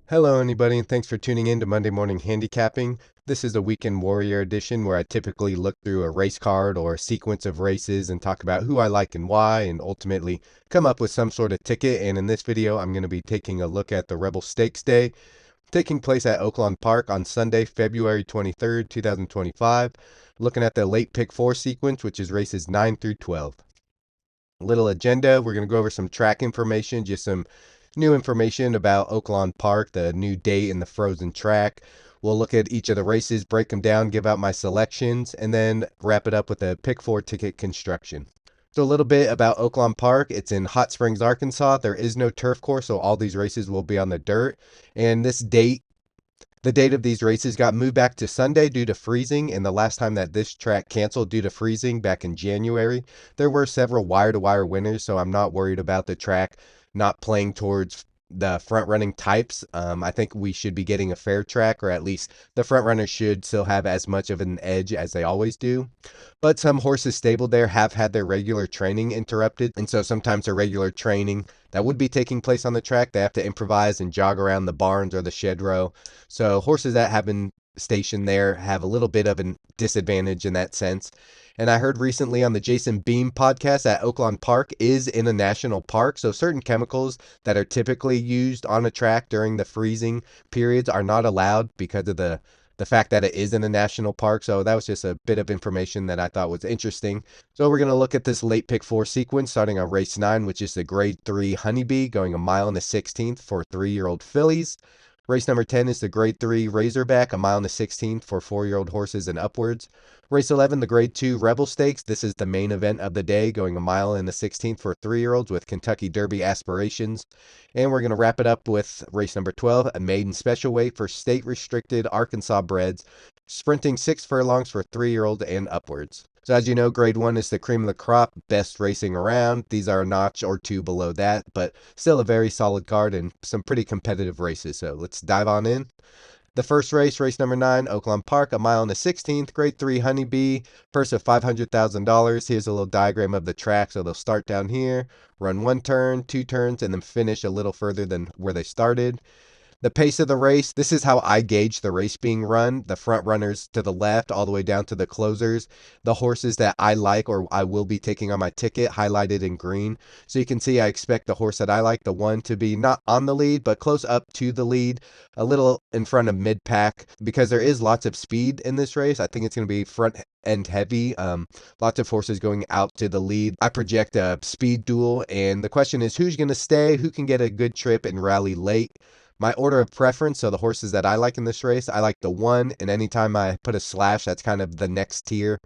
Hello, anybody, and thanks for tuning in to Monday Morning Handicapping. This is a Weekend Warrior edition where I typically look through a race card or a sequence of races and talk about who I like and why, and ultimately come up with some sort of ticket. And in this video, I'm going to be taking a look at the Rebel Stakes Day, taking place at Oaklawn Park on Sunday, February 23rd, 2025. Looking at the Late Pick4 sequence, which is races 9 through 12. Little agenda, we're going to go over some track information, just some new information about Oaklawn Park, the new date and the frozen track. We'll look at each of the races, break them down, give out my selections, and then wrap it up with a pick four ticket construction. So a little bit about Oaklawn Park. It's in Hot Springs, Arkansas. There is no turf course, so all these races will be on the dirt. And the date of these races got moved back to Sunday due to freezing, and the last time that this track canceled due to freezing back in January, there were several wire-to-wire winners, so I'm not worried about the track not playing towards the front-running types. I think we should be getting a fair track, or at least the front-runners should still have as much of an edge as they always do. But some horses stabled there have had their regular training interrupted, and so sometimes their regular training that would be taking place on the track, they have to improvise and jog around the barns or the shed row. So horses that have been stationed there have a little bit of a disadvantage in that sense. And I heard recently on the Jason Beam podcast that Oaklawn Park is in a national park, so certain chemicals that are typically used on a track during the freezing periods are not allowed because of the fact that it is in a national park. So that was just a bit of information that I thought was interesting. So we're going to look at this late pick four sequence starting on race 9, which is the grade 3 Honeybee going a mile and a 16th for 3-year-old fillies. Race number 10 is the grade 3 Razorback, a mile and a 16th for 4-year-old horses and upwards. Race 11, the grade 2 Rebel Stakes. This is the main event of the day, going a mile and a 16th for 3-year-olds with Kentucky Derby aspirations. And we're going to wrap it up with race number 12, a maiden special weight for state restricted Arkansas breds, sprinting 6 furlongs for 3-year-old and upwards. So as you know, grade 1 is the cream of the crop, best racing around. These are a notch or two below that, but still a very solid card and some pretty competitive races. So let's dive on in. The first race, race number 9, Oaklawn Park, a mile and a 16th, grade 3 Honeybee, purse of $500,000. Here's a little diagram of the track. So they'll start down here, run 1 turn, 2 turns, and then finish a little further than where they started. The pace of the race, this is how I gauge the race being run. The front runners to the left, all the way down to the closers. The horses that I like or I will be taking on my ticket, highlighted in green. So you can see I expect the horse that I like, the one, to be not on the lead, but close up to the lead, a little in front of mid-pack, because there is lots of speed in this race. I think it's going to be front end heavy. Lots of horses going out to the lead. I project a speed duel, and the question is who's going to stay, who can get a good trip and rally late. My order of preference, so the horses that I like in this race, I like the 1, and anytime I put a slash, that's kind of the next tier.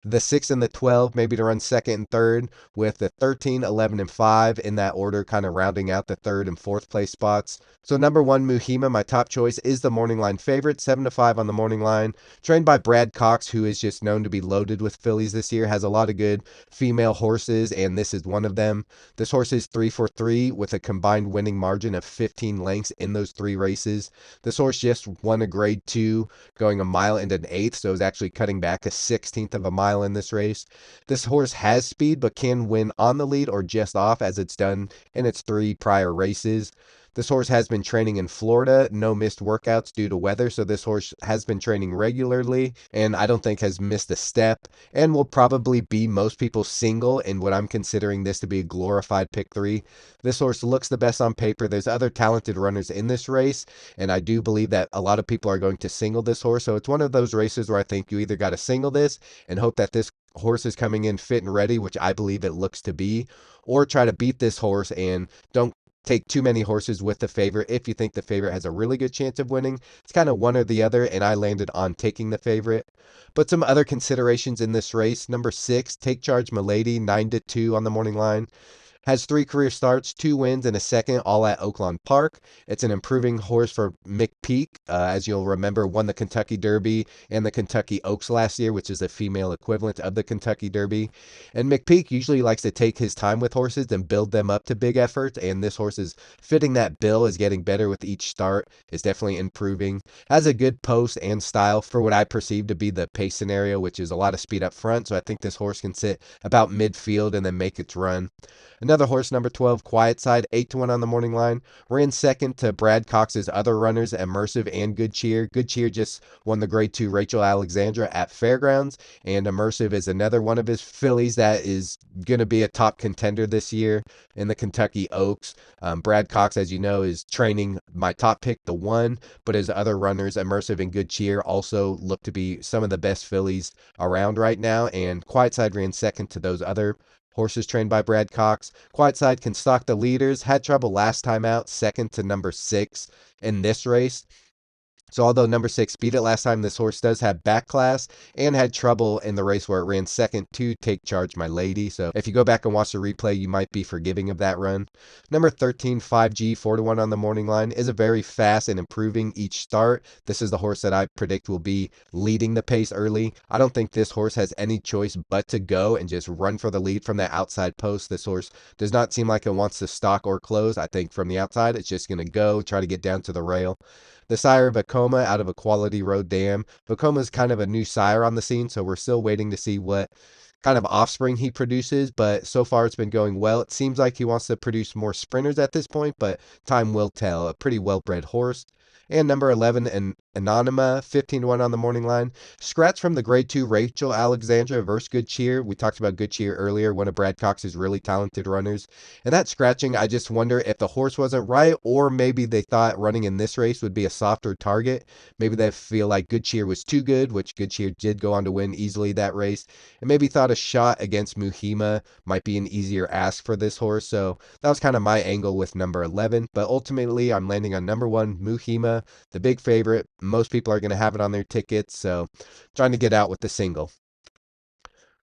The 6 and the 12, maybe to run second and third, with the 13, 11, and 5 in that order, kind of rounding out the third and fourth place spots. So number 1, Muhima, my top choice, is the morning line favorite, 7-5 on the morning line. Trained by Brad Cox, who is just known to be loaded with fillies this year, has a lot of good female horses, and this is one of them. This horse is 3-for-3 with a combined winning margin of 15 lengths in those 3 races. This horse just won a grade 2, going a mile and an 1/8, so is actually cutting back a 1/16 of a mile in this race. This horse has speed, but can win on the lead or just off, as it's done in its 3 prior races. This horse has been training in Florida, no missed workouts due to weather, so this horse has been training regularly, and I don't think has missed a step, and will probably be most people's single in what I'm considering this to be a glorified pick 3. This horse looks the best on paper. There's other talented runners in this race, and I do believe that a lot of people are going to single this horse, so it's one of those races where I think you either got to single this and hope that this horse is coming in fit and ready, which I believe it looks to be, or try to beat this horse and don't take too many horses with the favorite if you think the favorite has a really good chance of winning. It's kind of one or the other, and I landed on taking the favorite. But some other considerations in this race. Number 6, Take Charge Milady, 9-2 on the morning line. Has 3 career starts, 2 wins, and a second, all at Oaklawn Park. It's an improving horse for McPeak. As you'll remember, won the Kentucky Derby and the Kentucky Oaks last year, which is a female equivalent of the Kentucky Derby. And McPeak usually likes to take his time with horses and build them up to big efforts, and this horse is fitting that bill, is getting better with each start, is definitely improving. Has a good post and style for what I perceive to be the pace scenario, which is a lot of speed up front, so I think this horse can sit about midfield and then make its run. Another horse, number 12, Quiet Side, 8-1 on the morning line. Ran second to Brad Cox's other runners, Immersive and Good Cheer. Good Cheer just won the Grade 2 Rachel Alexandra at Fairgrounds, and Immersive is another one of his fillies that is going to be a top contender this year in the Kentucky Oaks. Brad Cox, as you know, is training my top pick, the 1, but his other runners, Immersive and Good Cheer, also look to be some of the best fillies around right now, and Quiet Side ran second to those other horses trained by Brad Cox. Quiet Side can stalk the leaders, had trouble last time out, second to number 6 in this race. So although number 6 beat it last time, this horse does have back class and had trouble in the race where it ran second to Take Charge My Lady. So if you go back and watch the replay, you might be forgiving of that run. Number 13, 5G, 4-1 on the morning line, is a very fast and improving each start. This is the horse that I predict will be leading the pace early. I don't think this horse has any choice but to go and just run for the lead from that outside post. This horse does not seem like it wants to stalk or close. I think from the outside, it's just going to go, try to get down to the rail. The sire of Vekoma out of Equality Road Dam. Vekoma is kind of a new sire on the scene, so we're still waiting to see what kind of offspring he produces, but so far it's been going well. It seems like he wants to produce more sprinters at this point, but time will tell. A pretty well-bred horse. And number 11, an Anonyma, 15-1 on the morning line. Scratch from the Grade 2 Rachel Alexandra versus Good Cheer. We talked about Good Cheer earlier, one of Brad Cox's really talented runners. And that scratching, I just wonder if the horse wasn't right, or maybe they thought running in this race would be a softer target. Maybe they feel like Good Cheer was too good, which Good Cheer did go on to win easily that race. And maybe thought a shot against Muhima might be an easier ask for this horse. So that was kind of my angle with number 11. But ultimately, I'm landing on number 1, Muhima, the big favorite. Most people are going to have it on their tickets, so trying to get out with the single.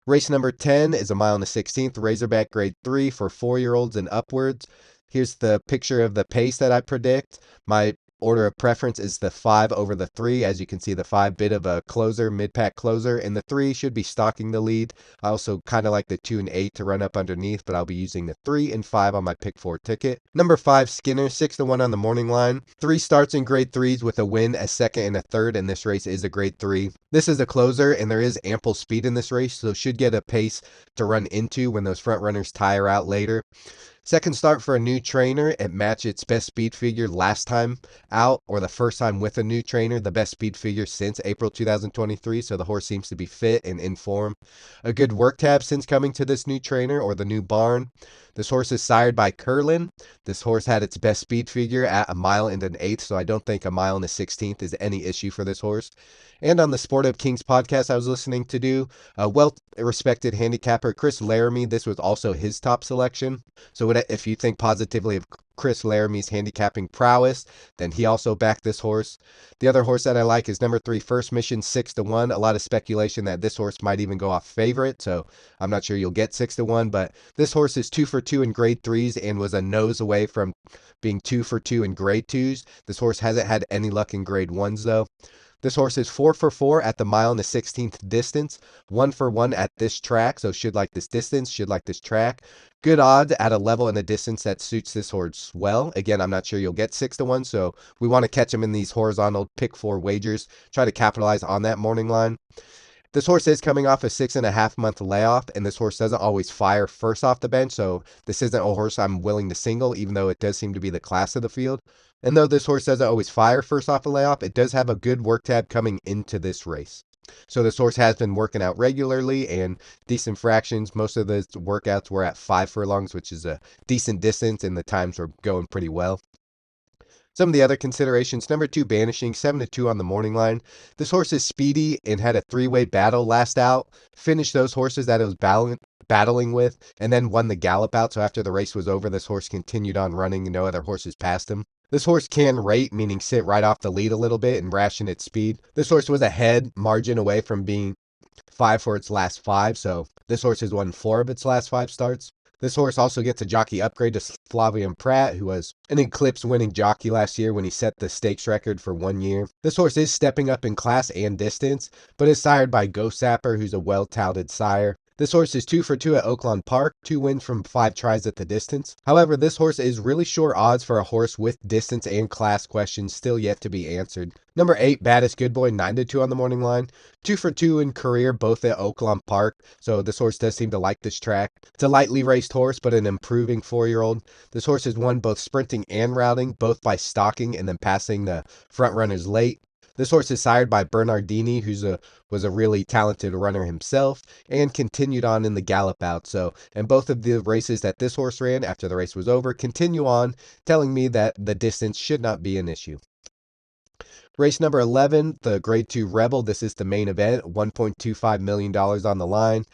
Race number 10 is a mile and a 16th, Razorback Grade 3 for 4-year-olds and upwards. Here's the picture of the pace that I predict. My order of preference is the 5 over the 3. As you can see, the 5 bit of a closer, mid-pack closer, and the 3 should be stalking the lead. I also kind of like the 2 and 8 to run up underneath, but I'll be using the 3 and 5 on my pick 4 ticket. Number 5, Skinner, 6-1 on the morning line. 3 starts in Grade 3s with a win, a second and a third, and this race is a Grade 3. This is a closer, and there is ample speed in this race, so should get a pace to run into when those front runners tire out later. Second start for a new trainer. It matched its best speed figure last time out, or the first time with a new trainer, the best speed figure since April 2023. So the horse seems to be fit and in form. A good work tab since coming to this new trainer or the new barn. This horse is sired by Curlin. This horse had its best speed figure at a mile and an eighth, so I don't think a mile and a 16th is any issue for this horse. And on the Sport of Kings podcast I was listening to do, a well-respected handicapper, Chris Laramie, this was also his top selection. So if you think positively of Chris Laramie's handicapping prowess, then he also backed this horse. The other horse that I like is number 3, First Mission, 6-1. A lot of speculation that this horse might even go off favorite, so I'm not sure you'll get 6-1, but this horse is 2 for 2 in Grade 3s and was a nose away from being 2 for 2 in Grade 2s. This horse hasn't had any luck in Grade 1s, though. This horse is 4 for 4 at the mile and the 16th distance, 1 for 1 at this track, so should like this distance, should like this track. Good odds at a level and a distance that suits this horse well. Again, I'm not sure you'll get 6-1, so we want to catch him in these horizontal pick 4 wagers, try to capitalize on that morning line. This horse is coming off a 6.5-month layoff, and this horse doesn't always fire first off the bench, so this isn't a horse I'm willing to single, even though it does seem to be the class of the field. And though this horse doesn't always fire first off a layoff, it does have a good work tab coming into this race. So this horse has been working out regularly and decent fractions. Most of the workouts were at 5 furlongs, which is a decent distance, and the times were going pretty well. Some of the other considerations, number 2, Banishing, 7-2 on the morning line. This horse is speedy and had a 3-way battle last out, finished those horses that it was battling with, and then won the gallop out. So after the race was over, this horse continued on running and no other horses passed him. This horse can rate, meaning sit right off the lead a little bit and ration its speed. This horse was a head margin away from being 5 for its last 5, so this horse has won 4 of its last 5 starts. This horse also gets a jockey upgrade to Flavian Pratt, who was an Eclipse winning jockey last year when he set the stakes record for 1 year. This horse is stepping up in class and distance, but is sired by Ghost Sapper, who's a well-touted sire. This horse is 2 for 2 at Oaklawn Park, 2 wins from 5 tries at the distance. However, this horse is really short odds for a horse with distance and class questions still yet to be answered. Number 8, Baddest Good Boy, 9-2 on the morning line. 2 for 2 in career, both at Oaklawn Park, so this horse does seem to like this track. It's a lightly raced horse, but an improving 4-year-old. This horse has won both sprinting and routing, both by stalking and then passing the front runners late. This horse is sired by Bernardini, was a really talented runner himself, and continued on in the gallop out. So, and both of the races that this horse ran after the race was over continue on, telling me that the distance should not be an issue. Race number 11, the Grade 2 Rebel. This is the main event, $1.25 million on the line.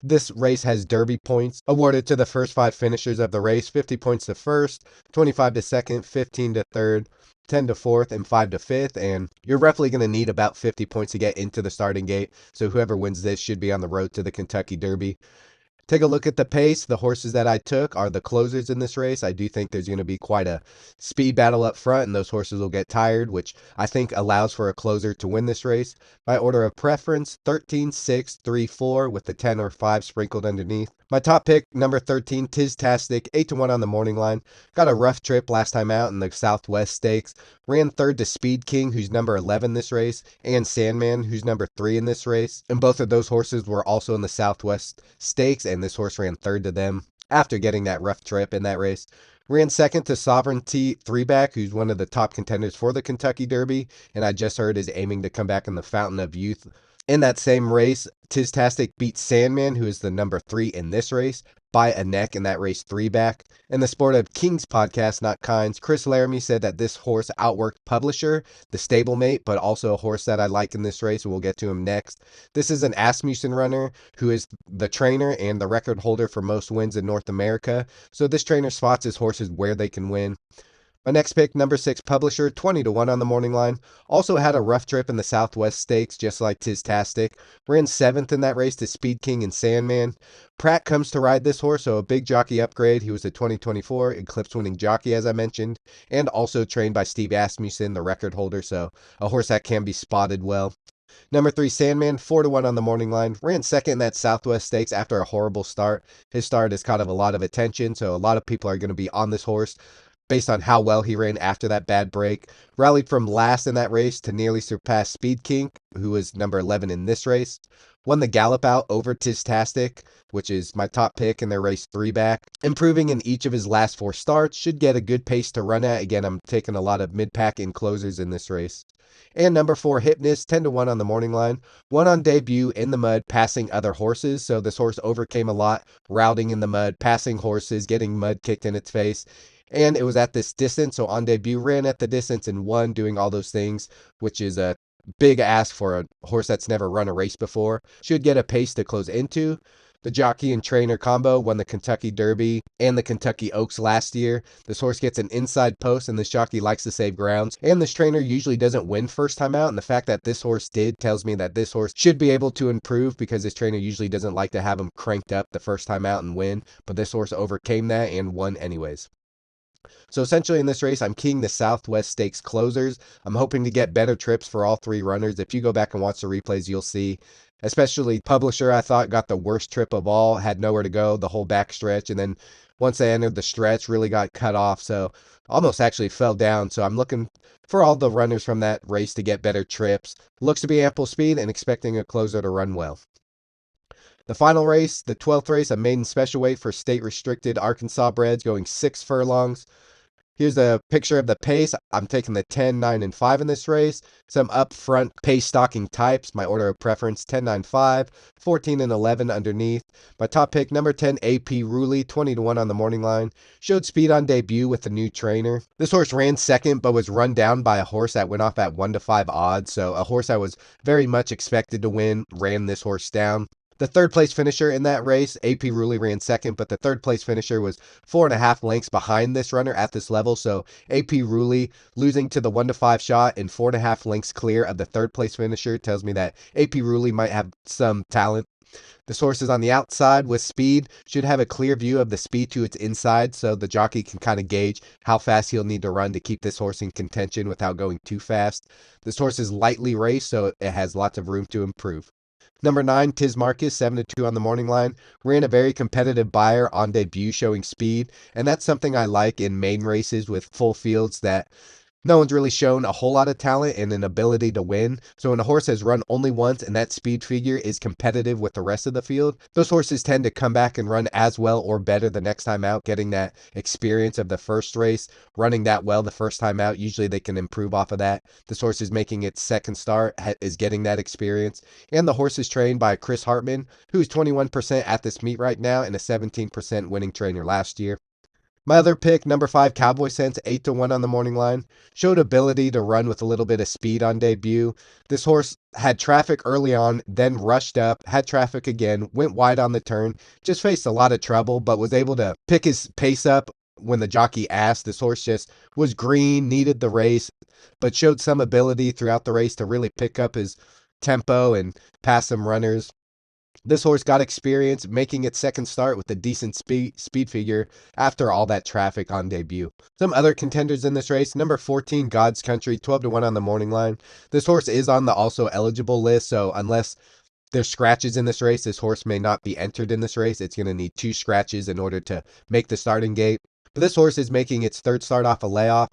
This race has Derby points awarded to the first 5 finishers of the race, 50 points to first, 25 to second, 15 to third, 10 to fourth, and 5 to fifth, and you're roughly going to need about 50 points to get into the starting gate, so whoever wins this should be on the road to the Kentucky Derby. Take a look at the pace. The horses that I took are the closers in this race. I do think there's going to be quite a speed battle up front, and those horses will get tired, which I think allows for a closer to win this race. My order of preference, 13, 6, 3, 4, with the 10 or 5 sprinkled underneath. My top pick, number 13, Tiztastic, 8-1 on the morning line. Got a rough trip last time out in the Southwest Stakes. Ran third to Speed King, who's number 11 this race, and Sandman, who's number 3 in this race. And both of those horses were also in the Southwest Stakes, and this horse ran third to them after getting that rough trip in that race. Ran second to Sovereignty 3-back, who's one of the top contenders for the Kentucky Derby, and I just heard is aiming to come back in the Fountain of Youth. In that same race, Tiztastic beat Sandman, who is the number 3 in this race, by a neck in that race 3-back. In the Sport of Kings podcast, not Kinds, Chris Laramie said that this horse outworked Publisher, the stablemate, but also a horse that I like in this race, and we'll get to him next. This is an Asmussen runner who is the trainer and the record holder for most wins in North America, so this trainer spots his horses where they can win. My next pick, number 6, Publisher, 20-1 on the morning line. Also had a rough trip in the Southwest Stakes, just like Tiztastic. Ran 7th in that race to Speed King and Sandman. Pratt comes to ride this horse, so a big jockey upgrade. He was a 2024 Eclipse winning jockey, as I mentioned, and also trained by Steve Asmussen, the record holder, so a horse that can be spotted well. Number 3, Sandman, 4-1 on the morning line. Ran second in that Southwest Stakes after a horrible start. His start has caught a lot of attention, so a lot of people are going to be on this horse based on how well he ran after that bad break. Rallied from last in that race to nearly surpass Speed King, who was number 11 in this race. Won the gallop out over Tiztastic, which is my top pick in their race 3-back. Improving in each of his last 4 starts, should get a good pace to run at. Again, I'm taking a lot of mid-pack and closers in this race. And number 4, Hypnus, 10-1 on the morning line. Won on debut in the mud, passing other horses. So this horse overcame a lot, routing in the mud, passing horses, getting mud kicked in its face. And it was at this distance, so on debut ran at the distance and won, doing all those things, which is a big ask for a horse that's never run a race before. Should get a pace to close into. The jockey and trainer combo won the Kentucky Derby and the Kentucky Oaks last year. This horse gets an inside post, and this jockey likes to save grounds. And this trainer usually doesn't win first time out, and the fact that this horse did tells me that this horse should be able to improve, because this trainer usually doesn't like to have him cranked up the first time out and win. But this horse overcame that and won anyways. So essentially in this race, I'm keying the Southwest Stakes closers. I'm hoping to get better trips for all 3 runners. If you go back and watch the replays, you'll see, especially Publisher, I thought got the worst trip of all, had nowhere to go the whole back stretch. And then once they entered the stretch, really got cut off. So almost actually fell down. So I'm looking for all the runners from that race to get better trips. Looks to be ample speed and expecting a closer to run well. The final race, the 12th race, a maiden special weight for state-restricted Arkansas breds, going 6 furlongs. Here's a picture of the pace. I'm taking the 10, 9, and 5 in this race. Some up front pace stalking types. My order of preference, 10, 9, 5, 14, and 11 underneath. My top pick, number 10, AP Ruley, 20-1 on the morning line. Showed speed on debut with the new trainer. This horse ran second, but was run down by a horse that went off at 1-5 odds. So a horse I was very much expected to win ran this horse down. The 3rd place finisher in that race, AP Ruley, ran second, but the 3rd place finisher was 4.5 lengths behind this runner at this level. So AP Ruley losing to the 1-5 shot and 4.5 lengths clear of the 3rd place finisher tells me that AP Ruley might have some talent. This horse is on the outside with speed, should have a clear view of the speed to its inside, so the jockey can kind of gauge how fast he'll need to run to keep this horse in contention without going too fast. This horse is lightly raced, so it has lots of room to improve. Number 9, Tiz Marcus, 7-2 on the morning line. Ran a very competitive buyer on debut, showing speed, and that's something I like in main races with full fields, that no one's really shown a whole lot of talent and an ability to win. So when a horse has run only once and that speed figure is competitive with the rest of the field, those horses tend to come back and run as well or better the next time out, getting that experience of the first race, running that well the first time out. Usually they can improve off of that. This horse is making its second start, is getting that experience. And the horse is trained by Chris Hartman, who's 21% at this meet right now and a 17% winning trainer last year. My other pick, number 5, Cowboy Sense, 8-1 on the morning line. Showed ability to run with a little bit of speed on debut. This horse had traffic early on, then rushed up, had traffic again, went wide on the turn, just faced a lot of trouble, but was able to pick his pace up when the jockey asked. This horse just was green, needed the race, but showed some ability throughout the race to really pick up his tempo and pass some runners. This horse got experience, making its second start with a decent speed figure after all that traffic on debut. Some other contenders in this race, number 14, God's Country, 12-1 on the morning line. This horse is on the also eligible list, so unless there's scratches in this race, this horse may not be entered in this race. It's going to need 2 scratches in order to make the starting gate. But this horse is making its third start off a layoff.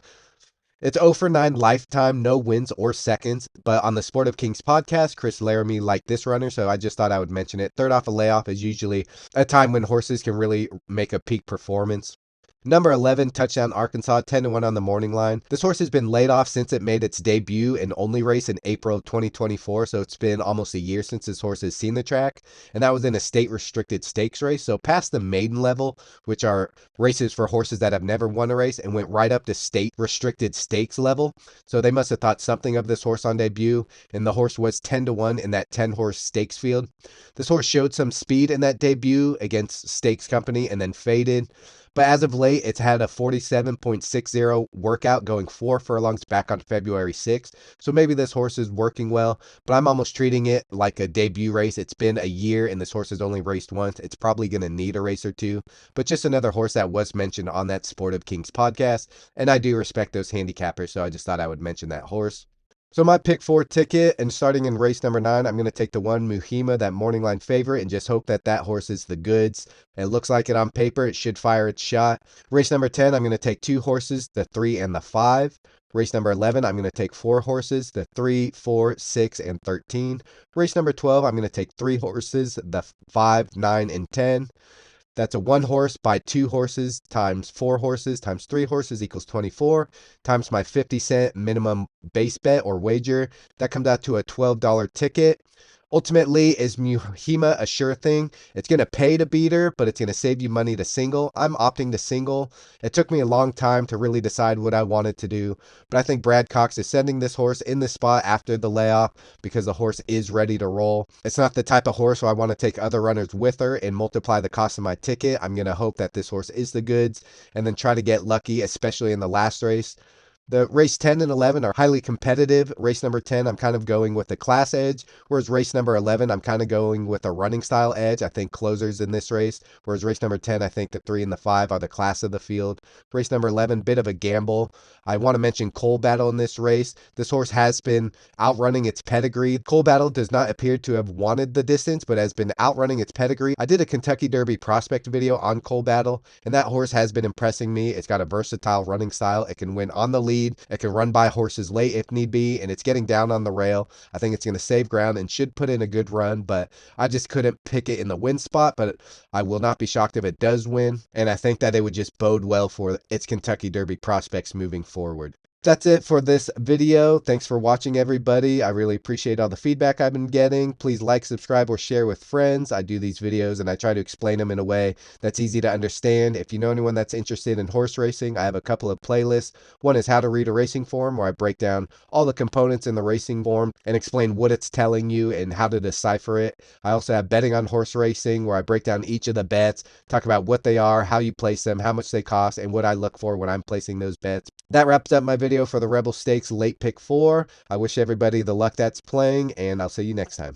It's 0 for 9 lifetime, no wins or seconds. But on the Sport of Kings podcast, Chris Laramie liked this runner, so I just thought I would mention it. Third off a layoff is usually a time when horses can really make a peak performance. Number 11, Touchdown Arkansas, 10-1 on the morning line. This horse has been laid off since it made its debut and only race in April of 2024, so it's been almost a year since this horse has seen the track, and that was in a state-restricted stakes race, so past the maiden level, which are races for horses that have never won a race, and went right up to state-restricted stakes level. So they must have thought something of this horse on debut, and the horse was 10-1 in that 10-horse stakes field. This horse showed some speed in that debut against Stakes Company and then faded. But as of late, it's had a 47.60 workout, going 4 furlongs back on February 6th. So maybe this horse is working well, but I'm almost treating it like a debut race. It's been a year and this horse has only raced once. It's probably going to need a race or two, but just another horse that was mentioned on that Sport of Kings podcast. And I do respect those handicappers, so I just thought I would mention that horse. So my pick 4 ticket, and starting in race number 9, I'm going to take the 1 Muhima, that morning line favorite, and just hope that that horse is the goods. It looks like it on paper. It should fire its shot. Race number 10, I'm going to take 2 horses, the 3 and the 5. Race number 11, I'm going to take 4 horses, the 3, 4, 6, and 13. Race number 12, I'm going to take 3 horses, the 5, 9, and 10. That's a 1 horse by 2 horses times 4 horses times 3 horses equals 24, times my 50-cent minimum base bet or wager. That comes out to a $12 ticket. Ultimately, is Muhima a sure thing? It's going to pay to beat her, but it's going to save you money to single. I'm opting to single. It took me a long time to really decide what I wanted to do, but I think Brad Cox is sending this horse in this spot after the layoff because the horse is ready to roll. It's not the type of horse where I want to take other runners with her and multiply the cost of my ticket. I'm going to hope that this horse is the goods and then try to get lucky, especially in the last race. The race 10 and 11 are highly competitive. Race number 10, I'm kind of going with the class edge, whereas race number 11, I'm kind of going with a running style edge. I think closers in this race, whereas race number 10, I think the 3 and the 5 are the class of the field. Race number 11, bit of a gamble. I want to mention Coal Battle in this race. This horse has been outrunning its pedigree. Coal Battle does not appear to have wanted the distance, but has been outrunning its pedigree. I did a Kentucky Derby prospect video on Coal Battle, and that horse has been impressing me. It's got a versatile running style. It can win on the lead. It can run by horses late if need be, and it's getting down on the rail. I think it's going to save ground and should put in a good run, but I just couldn't pick it in the win spot, but I will not be shocked if it does win, and I think that it would just bode well for its Kentucky Derby prospects moving forward. That's it for this video. Thanks for watching, everybody. I really appreciate all the feedback I've been getting. Please like, subscribe, or share with friends. I do these videos and I try to explain them in a way that's easy to understand. If you know anyone that's interested in horse racing, I have a couple of playlists. One is How to Read a Racing Form, where I break down all the components in the racing form and explain what it's telling you and how to decipher it. I also have Betting on Horse Racing, where I break down each of the bets, talk about what they are, how you place them, how much they cost, and what I look for when I'm placing those bets. That wraps up my video for the Rebel Stakes Late Pick 4. I wish everybody the luck that's playing, and I'll see you next time.